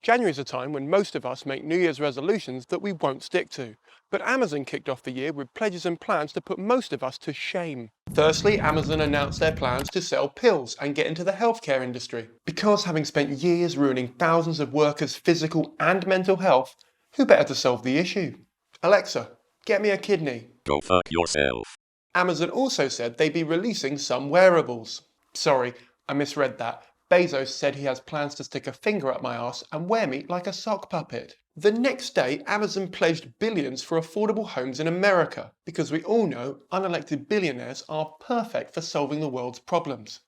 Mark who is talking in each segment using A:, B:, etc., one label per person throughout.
A: January is a time when most of us make New Year's resolutions that we won't stick to. But Amazon kicked off the year with pledges and plans to put most of us to shame. Firstly, Amazon announced their plans to sell pills and get into the healthcare industry. Because having spent years ruining thousands of workers' physical and mental health, who better to solve the issue? Alexa, get me a kidney.
B: Go fuck yourself.
A: Amazon also said they'd be releasing some wearables. Sorry, I misread that. Bezos said he has plans to stick a finger up my arse and wear me like a sock puppet. The next day, Amazon pledged billions for affordable homes in America, because we all know unelected billionaires are perfect for solving the world's problems.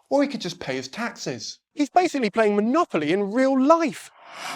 A: Or he could just pay his taxes. He's basically playing Monopoly in real life.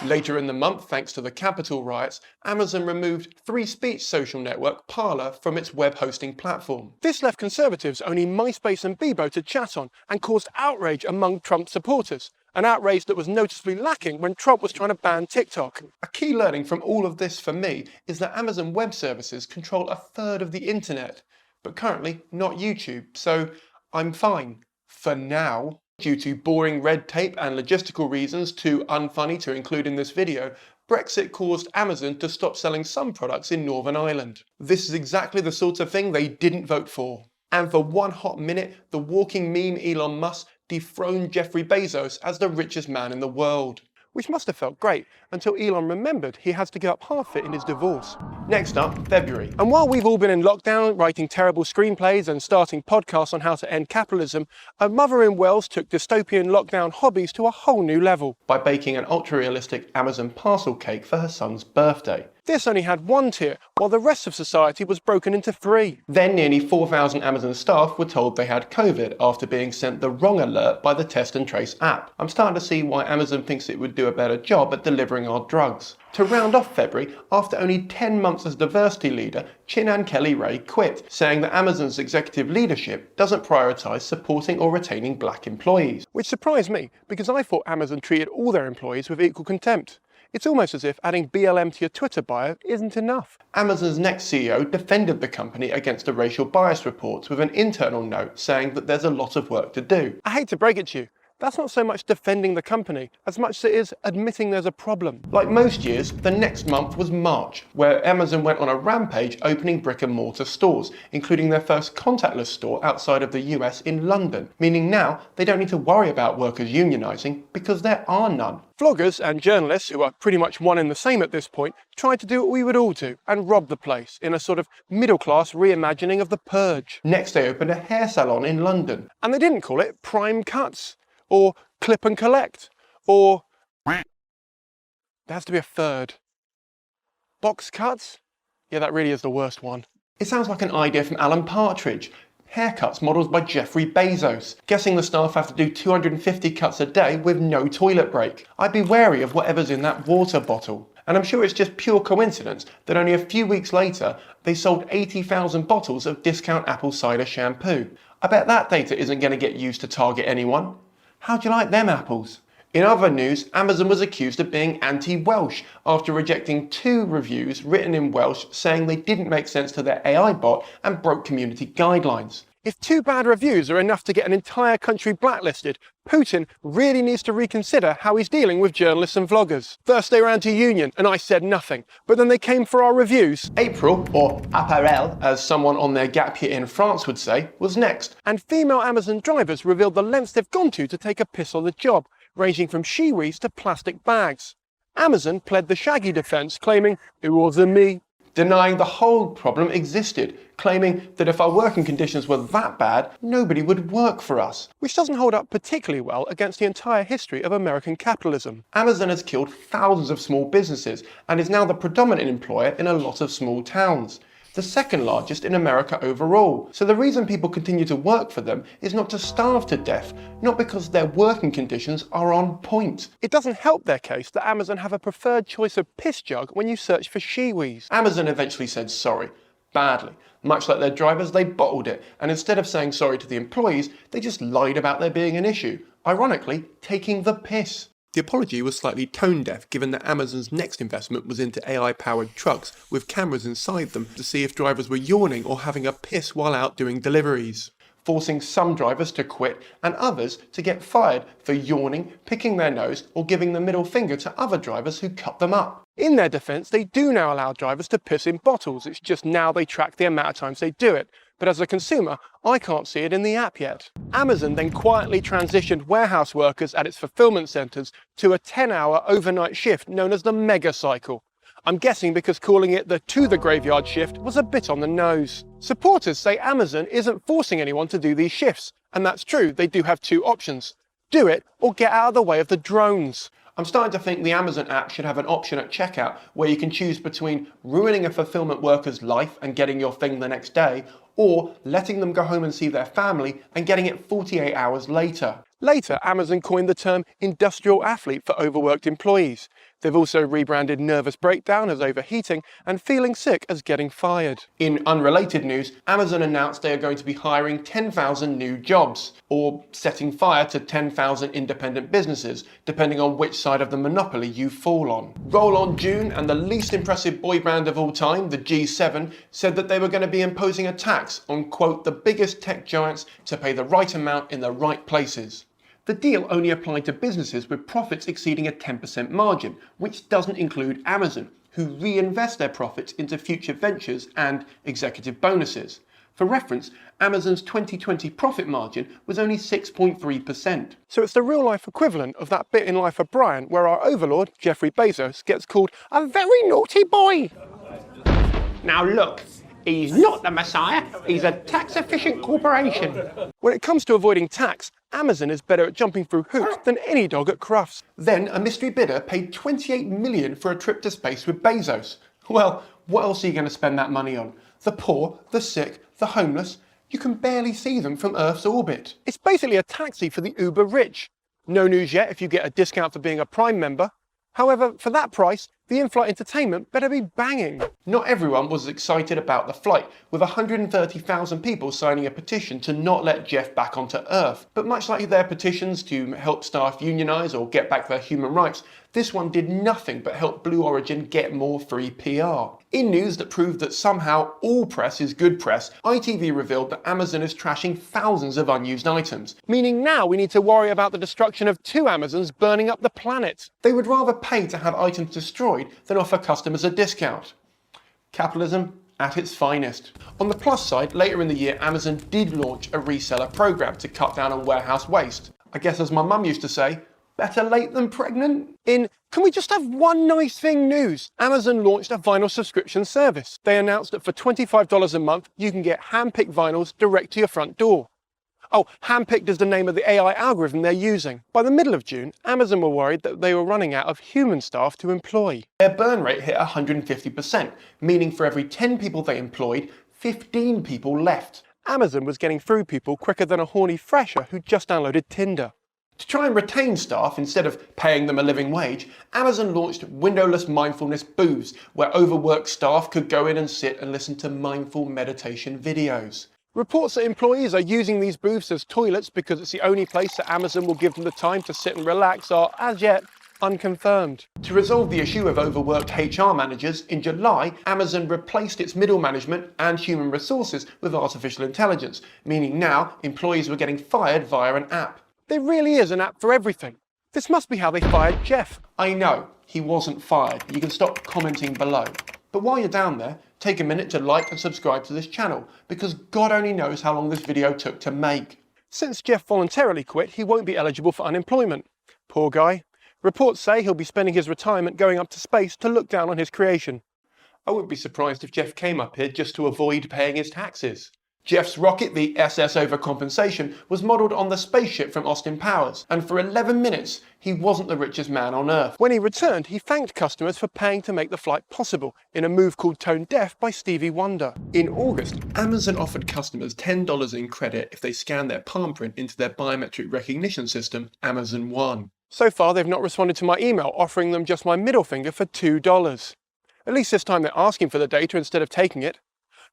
A: Later in the month, thanks to the Capitol riots, Amazon removed free speech social network Parler from its web hosting platform. This left conservatives only MySpace and Bebo to chat on and caused outrage among Trump supporters, an outrage that was noticeably lacking when Trump was trying to ban TikTok. A key learning from all of this for me is that Amazon Web Services control a third of the internet, but currently not YouTube, so I'm fine. For now. Due to boring red tape and logistical reasons too unfunny to include in this video, Brexit caused Amazon to stop selling some products in Northern Ireland. This is exactly the sort of thing they didn't vote for. And for one hot minute, the walking meme Elon Musk dethroned Jeffrey Bezos as the richest man in the world. Which must have felt great until Elon remembered he has to give up half it in his divorce. Next up, February. And while we've all been in lockdown, writing terrible screenplays and starting podcasts on how to end capitalism, a mother in Wales took dystopian lockdown hobbies to a whole new level by baking an ultra-realistic Amazon parcel cake for her son's birthday. This only had one tier, while the rest of society was broken into three. Then nearly 4,000 Amazon staff were told they had COVID after being sent the wrong alert by the Test and Trace app. I'm starting to see why Amazon thinks it would do a better job at delivering our drugs. To round off February, after only 10 months as diversity leader, Chanin Kelly-Rae quit, saying that Amazon's executive leadership doesn't prioritise supporting or retaining black employees. Which surprised me, because I thought Amazon treated all their employees with equal contempt. It's almost as if adding BLM to your Twitter bio isn't enough. Amazon's next CEO defended the company against the racial bias reports with an internal note saying that there's a lot of work to do. I hate to break it to you, that's not so much defending the company as much as it is admitting there's a problem. Like most years, the next month was March, where Amazon went on a rampage opening brick and mortar stores, including their first contactless store outside of the US in London, meaning now they don't need to worry about workers unionising because there are none. Vloggers and journalists, who are pretty much one and the same at this point, tried to do what we would all do and rob the place in a sort of middle-class reimagining of The Purge. Next they opened a hair salon in London. And they didn't call it Prime Cuts, or Clip and Collect, or... there has to be a third. Box Cuts? Yeah, that really is the worst one. It sounds like an idea from Alan Partridge. Haircuts modelled by Jeffrey Bezos. Guessing the staff have to do 250 cuts a day with no toilet break. I'd be wary of whatever's in that water bottle. And I'm sure it's just pure coincidence that only a few weeks later, they sold 80,000 bottles of discount apple cider shampoo. I bet that data isn't going to get used to target anyone. How do you like them apples? In other news, Amazon was accused of being anti-Welsh after rejecting 2 reviews written in Welsh saying they didn't make sense to their AI bot and broke community guidelines. If 2 bad reviews are enough to get an entire country blacklisted, Putin really needs to reconsider how he's dealing with journalists and vloggers. First they were anti-union and I said nothing, but then they came for our reviews. April, or apparel, as someone on their gap year in France would say, was next. And female Amazon drivers revealed the lengths they've gone to take a piss on the job, ranging from shiwis to plastic bags. Amazon pled the shaggy defence, claiming it wasn't me. Denying the whole problem existed, claiming that if our working conditions were that bad, nobody would work for us. Which doesn't hold up particularly well against the entire history of American capitalism. Amazon has killed thousands of small businesses and is now the predominant employer in a lot of small towns. The second largest in America overall. So the reason people continue to work for them is not to starve to death, not because their working conditions are on point. It doesn't help their case that Amazon have a preferred choice of piss jug when you search for shiwis. Amazon eventually said sorry, badly. Much like their drivers, they bottled it, and instead of saying sorry to the employees, they just lied about there being an issue. Ironically, taking the piss. The apology was slightly tone-deaf given that Amazon's next investment was into AI-powered trucks with cameras inside them to see if drivers were yawning or having a piss while out doing deliveries. forcing some drivers to quit and others to get fired for yawning, picking their nose, or giving the middle finger to other drivers who cut them up. In their defence, they do now allow drivers to piss in bottles. It's just now they track the amount of times they do it. But as a consumer, I can't see it in the app yet. Amazon then quietly transitioned warehouse workers at its fulfillment centres to a 10-hour overnight shift known as the Megacycle. I'm guessing because calling it the to the graveyard shift was a bit on the nose. Supporters say Amazon isn't forcing anyone to do these shifts, and that's true, they do have two options. Do it or get out of the way of the drones. I'm starting to think the Amazon app should have an option at checkout where you can choose between ruining a fulfillment worker's life and getting your thing the next day, or letting them go home and see their family and getting it 48 hours later. Later, Amazon coined the term industrial athlete for overworked employees. They've also rebranded nervous breakdown as overheating and feeling sick as getting fired. In unrelated news, Amazon announced they are going to be hiring 10,000 new jobs, or setting fire to 10,000 independent businesses, depending on which side of the monopoly you fall on. Roll On June and the least impressive boy band of all time, the G7, said that they were going to be imposing a tax on, quote, the biggest tech giants to pay the right amount in the right places. The deal only applied to businesses with profits exceeding a 10% margin, which doesn't include Amazon, who reinvest their profits into future ventures and executive bonuses. For reference, Amazon's 2020 profit margin was only 6.3%. So it's the real-life equivalent of that bit in Life of Brian where our overlord, Jeffrey Bezos, gets called a very naughty boy.
B: Now look, he's not the Messiah, he's a tax-efficient corporation.
A: When it comes to avoiding tax, Amazon is better at jumping through hoops than any dog at Crufts. Then a mystery bidder paid $28 million for a trip to space with Bezos. Well, what else are you going to spend that money on? The poor, the sick, the homeless? You can barely see them from Earth's orbit. It's basically a taxi for the uber rich. No news yet if you get a discount for being a Prime member. However, for that price, the in-flight entertainment better be banging. Not everyone was excited about the flight, with 130,000 people signing a petition to not let Jeff back onto Earth. But much like their petitions to help staff unionise or get back their human rights, this one did nothing but help Blue Origin get more free PR. In news that proved that somehow all press is good press, ITV revealed that Amazon is trashing thousands of unused items, meaning now we need to worry about the destruction of 2 Amazons burning up the planet. They would rather pay to have items destroyed than offer customers a discount. Capitalism at its finest. On the plus side, later in the year, Amazon did launch a reseller program to cut down on warehouse waste. I guess as my mum used to say, better late than pregnant. In Can we just have one nice thing news? Amazon launched a vinyl subscription service. They announced that for $25 a month, you can get hand-picked vinyls direct to your front door. Oh, handpicked is the name of the AI algorithm they're using. By the middle of June, Amazon were worried that they were running out of human staff to employ. Their burn rate hit 150%, meaning for every 10 people they employed, 15 people left. Amazon was getting through people quicker than a horny fresher who just downloaded Tinder. To try and retain staff instead of paying them a living wage, Amazon launched windowless mindfulness booths, where overworked staff could go in and sit and listen to mindful meditation videos. Reports that employees are using these booths as toilets because it's the only place that Amazon will give them the time to sit and relax are, as yet, unconfirmed. To resolve the issue of overworked HR managers, in July, Amazon replaced its middle management and human resources with artificial intelligence, meaning now employees were getting fired via an app. There really is an app for everything. This must be how they fired Jeff. I know, he wasn't fired. You can stop commenting below. But while you're down there, take a minute to like and subscribe to this channel, because God only knows how long this video took to make. Since Jeff voluntarily quit, he won't be eligible for unemployment. Poor guy. Reports say he'll be spending his retirement going up to space to look down on his creation. I wouldn't be surprised if Jeff came up here just to avoid paying his taxes. Jeff's rocket, the SS Overcompensation, was modelled on the spaceship from Austin Powers, and for 11 minutes, he wasn't the richest man on Earth. When he returned, he thanked customers for paying to make the flight possible, in a move called Tone Deaf by Stevie Wonder. In August, Amazon offered customers $10 in credit if they scanned their palm print into their biometric recognition system, Amazon One. So far, they've not responded to my email offering them just my middle finger for $2. At least this time they're asking for the data instead of taking it.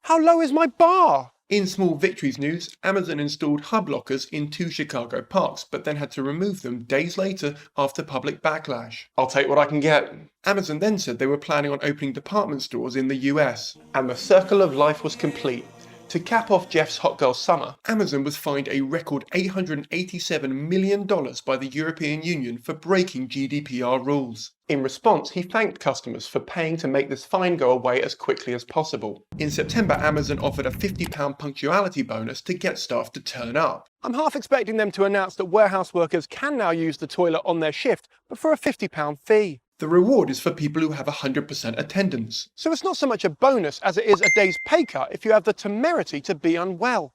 A: How low is my bar? In small victories news, Amazon installed hub lockers in 2 Chicago parks, but then had to remove them days later after public backlash. I'll take what I can get. Amazon then said they were planning on opening department stores in the US, and the circle of life was complete. To cap off Jeff's hot girl summer, Amazon was fined a record $887 million by the European Union for breaking GDPR rules. In response, he thanked customers for paying to make this fine go away as quickly as possible. In September, Amazon offered a £50 punctuality bonus to get staff to turn up.
C: I'm half expecting them to announce that warehouse workers can now use the toilet on their shift, but for a £50 fee.
A: The reward is for people who have 100% attendance.
C: So it's not so much a bonus as it is a day's pay cut if you have the temerity to be unwell.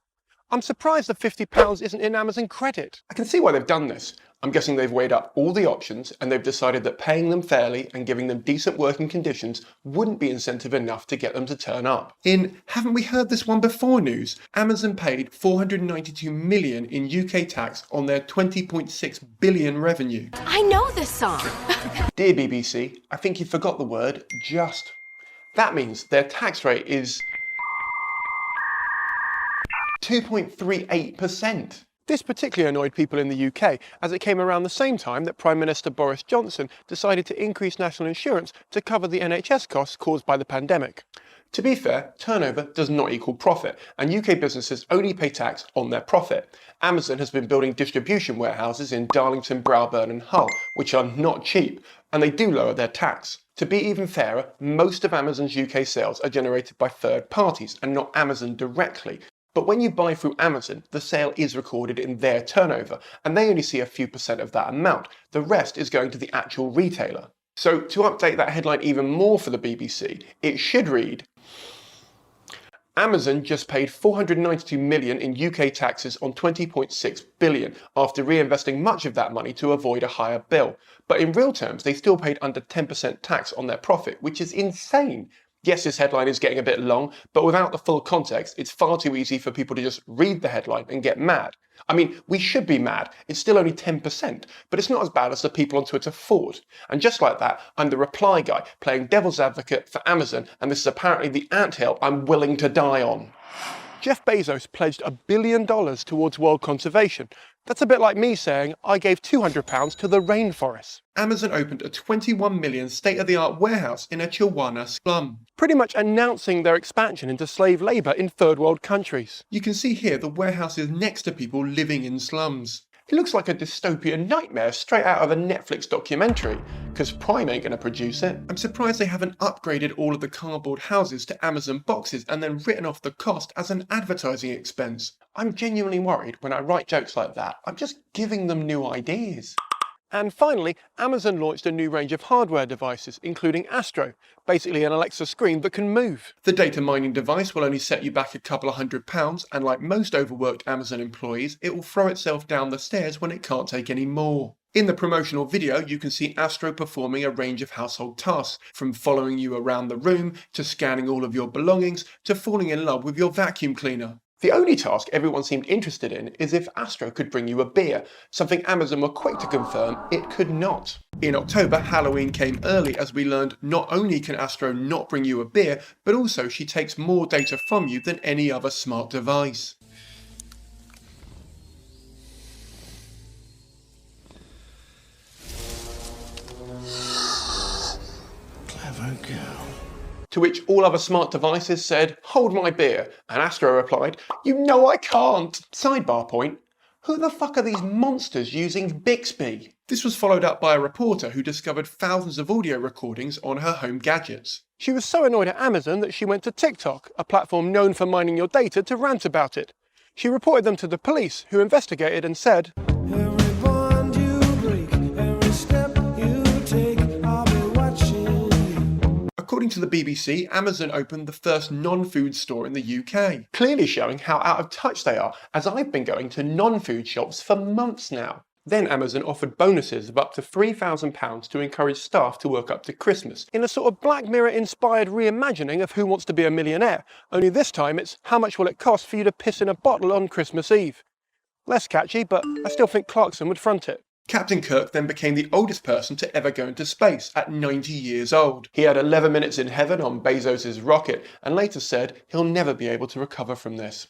C: I'm surprised the £50 isn't in Amazon credit.
A: I can see why they've done this. I'm guessing they've weighed up all the options and they've decided that paying them fairly and giving them decent working conditions wouldn't be incentive enough to get them to turn up. In Haven't We Heard This One Before news, Amazon paid $492 million in UK tax on their $20.6 billion revenue.
D: I know this song.
A: Dear BBC, I think you forgot the word just. That means their tax rate is 2.38%.
C: This particularly annoyed people in the UK, as it came around the same time that Prime Minister Boris Johnson decided to increase national insurance to cover the NHS costs caused by the pandemic.
A: To be fair, turnover does not equal profit, and UK businesses only pay tax on their profit. Amazon has been building distribution warehouses in Darlington, Browburn and Hull, which are not cheap, and they do lower their tax. To be even fairer, most of Amazon's UK sales are generated by third parties and not Amazon directly. But when you buy through Amazon, the sale is recorded in their turnover, and they only see a few percent of that amount. The rest is going to the actual retailer. So to update that headline even more for the BBC, it should read, Amazon just paid $492 million in UK taxes on $20.6 billion after reinvesting much of that money to avoid a higher bill. But in real terms, they still paid under 10% tax on their profit, which is insane. Yes, this headline is getting a bit long, but without the full context, it's far too easy for people to just read the headline and get mad. I mean, we should be mad. It's still only 10%, but it's not as bad as the people on Twitter thought. And just like that, I'm the reply guy, playing devil's advocate for Amazon, and this is apparently the anthill I'm willing to die on.
C: Jeff Bezos pledged $1 billion towards world conservation. That's a bit like me saying I gave £200 to the rainforest.
A: Amazon opened a $21 million state-of-the-art warehouse in a Tijuana slum.
C: Pretty much announcing their expansion into slave labour in third world countries.
A: You can see here the warehouse is next to people living in slums.
C: It looks like a dystopian nightmare straight out of a Netflix documentary, because Prime ain't going to produce it.
A: I'm surprised they haven't upgraded all of the cardboard houses to Amazon boxes and then written off the cost as an advertising expense.
C: I'm genuinely worried when I write jokes like that. I'm just giving them new ideas. And finally, Amazon launched a new range of hardware devices, including Astro, basically an Alexa screen that can move.
A: The data mining device will only set you back a couple of £100, and like most overworked Amazon employees, it will throw itself down the stairs when it can't take any more. In the promotional video, you can see Astro performing a range of household tasks, from following you around the room, to scanning all of your belongings, to falling in love with your vacuum cleaner.
C: The only task everyone seemed interested in is if Astro could bring you a beer, something Amazon were quick to confirm it could not.
A: In October, Halloween came early as we learned not only can Astro not bring you a beer, but also she takes more data from you than any other smart device.
E: Clever girl.
C: To which all other smart devices said, "Hold my beer," and Astro replied, "You know I can't." Sidebar point, who the fuck are these monsters using Bixby?
A: This was followed up by a reporter who discovered thousands of audio recordings on her home gadgets.
C: She was so annoyed at Amazon that she went to TikTok, a platform known for mining your data, to rant about it. She reported them to the police, who investigated and said,
E: Every bond you break, every step you take, I'll be watching you.
A: According to the BBC, Amazon opened the first non-food store in the UK.
C: clearly showing how out of touch they are, as I've been going to non-food shops for months now. Then Amazon offered bonuses of up to £3,000 to encourage staff to work up to Christmas, in a sort of Black Mirror-inspired reimagining of Who Wants to Be a Millionaire, only this time it's how much will it cost for you to piss in a bottle on Christmas Eve. Less catchy, but I still think Clarkson would front it.
A: Captain Kirk then became the oldest person to ever go into space at 90 years old. He had 11 minutes in heaven on Bezos' rocket and later said he'll never be able to recover from this.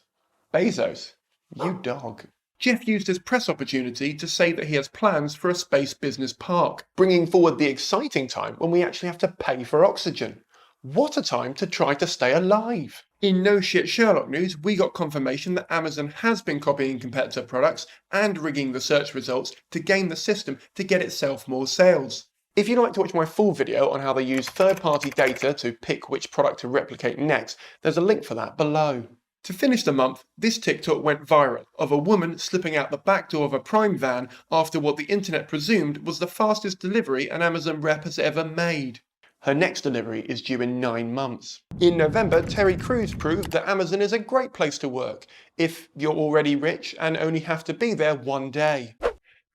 A: Bezos, you dog. Jeff used his press opportunity to say that he has plans for a space business park, bringing forward the exciting time when we actually have to pay for oxygen. What a time to try to stay alive. In No Shit Sherlock news, we got confirmation that Amazon has been copying competitor products and rigging the search results to game the system to get itself more sales. If you'd like to watch my full video on how they use third-party data to pick which product to replicate next, there's a link for that below. To finish the month, this TikTok went viral of a woman slipping out the back door of a Prime van after what the internet presumed was the fastest delivery an Amazon rep has ever made. Her next delivery is due in 9 months. In November, Terry Crews proved that Amazon is a great place to work if you're already rich and only have to be there one day.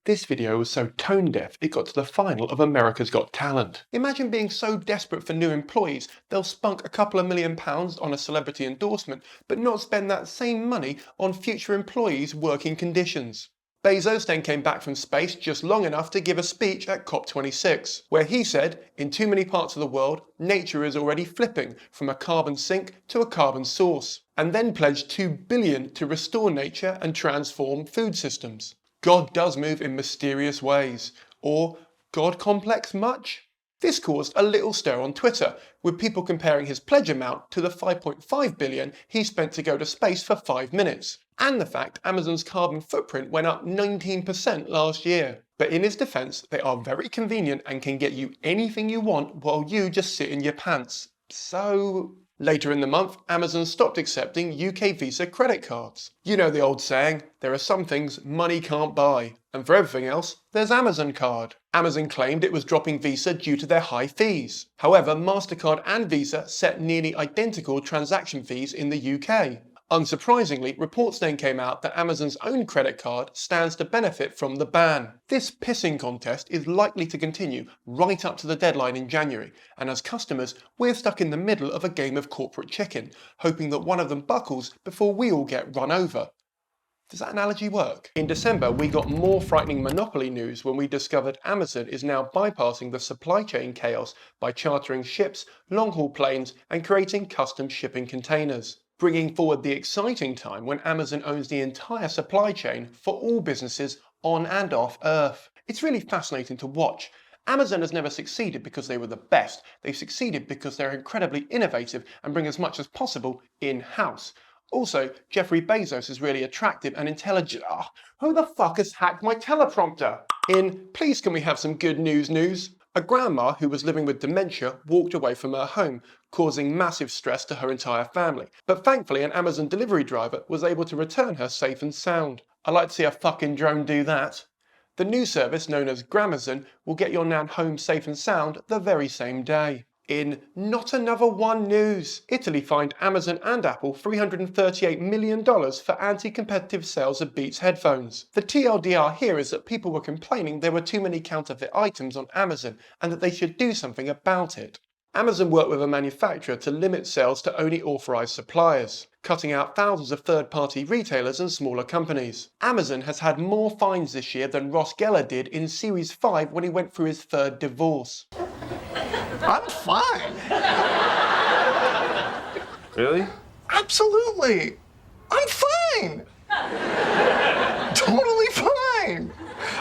A: This video was so tone deaf it got to the final of America's Got Talent. Imagine being so desperate for new employees they'll spunk a couple of £1 million on a celebrity endorsement but not spend that same money on future employees' working conditions. Bezos then came back from space just long enough to give a speech at COP26, where he said, in too many parts of the world, nature is already flipping from a carbon sink to a carbon source, and then pledged $2 billion to restore nature and transform food systems. God does move in mysterious ways. Or, God complex much? This caused a little stir on Twitter, with people comparing his pledge amount to the $5.5 billion he spent to go to space for 5 minutes, and the fact Amazon's carbon footprint went up 19% last year. But in his defense, they are very convenient and can get you anything you want while you just sit in your pants. So... Later in the month, Amazon stopped accepting UK Visa credit cards. You know the old saying, there are some things money can't buy, and for everything else, there's Amazon Card. Amazon claimed it was dropping Visa due to their high fees. However, MasterCard and Visa set nearly identical transaction fees in the UK. Unsurprisingly, reports then came out that Amazon's own credit card stands to benefit from the ban. This pissing contest is likely to continue right up to the deadline in January, and as customers, we're stuck in the middle of a game of corporate chicken, hoping that one of them buckles before we all get run over. Does that analogy work? In December, we got more frightening monopoly news when we discovered Amazon is now bypassing the supply chain chaos by chartering ships, long-haul planes, and creating custom shipping containers, bringing forward the exciting time when Amazon owns the entire supply chain for all businesses on and off Earth. It's really fascinating to watch. Amazon has never succeeded because they were the best. They've succeeded because they're incredibly innovative and bring as much as possible in-house. Also, Jeffrey Bezos is really attractive and intelligent. Oh, who the fuck has hacked my teleprompter? In Please Can We Have Some Good News? A grandma who was living with dementia walked away from her home, causing massive stress to her entire family. But thankfully, an Amazon delivery driver was able to return her safe and sound. I'd like to see a fucking drone do that. The new service, known as Gramazon, will get your nan home safe and sound the very same day. In Not Another One news, Italy fined Amazon and Apple $338 million for anti-competitive sales of Beats headphones. The TLDR here is that people were complaining there were too many counterfeit items on Amazon and that they should do something about it. Amazon worked with a manufacturer to limit sales to only authorised suppliers, cutting out thousands of third-party retailers and smaller companies. Amazon has had more fines this year than Ross Geller did in Series 5 when he went through his third divorce.
D: I'm fine.
F: Really?
D: Absolutely. I'm fine. Totally fine.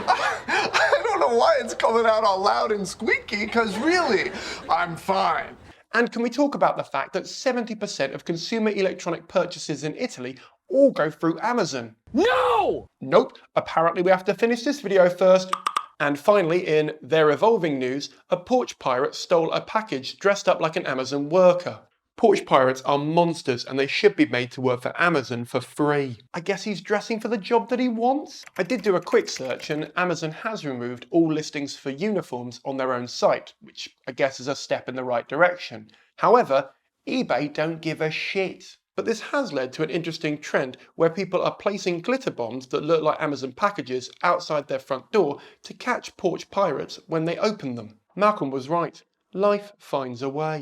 D: I don't know why it's coming out all loud and squeaky, because really, I'm fine.
A: And can we talk about the fact that 70% of consumer electronic purchases in Italy all go through Amazon?
B: No!
A: Nope, apparently we have to finish this video first. And finally, in Their Evolving news, a porch pirate stole a package dressed up like an Amazon worker. Porch pirates are monsters and they should be made to work for Amazon for free. I guess he's dressing for the job that he wants? I did do a quick search and Amazon has removed all listings for uniforms on their own site, which I guess is a step in the right direction. However, eBay don't give a shit. But this has led to an interesting trend where people are placing glitter bombs that look like Amazon packages outside their front door to catch porch pirates when they open them. Malcolm was right. Life finds a way.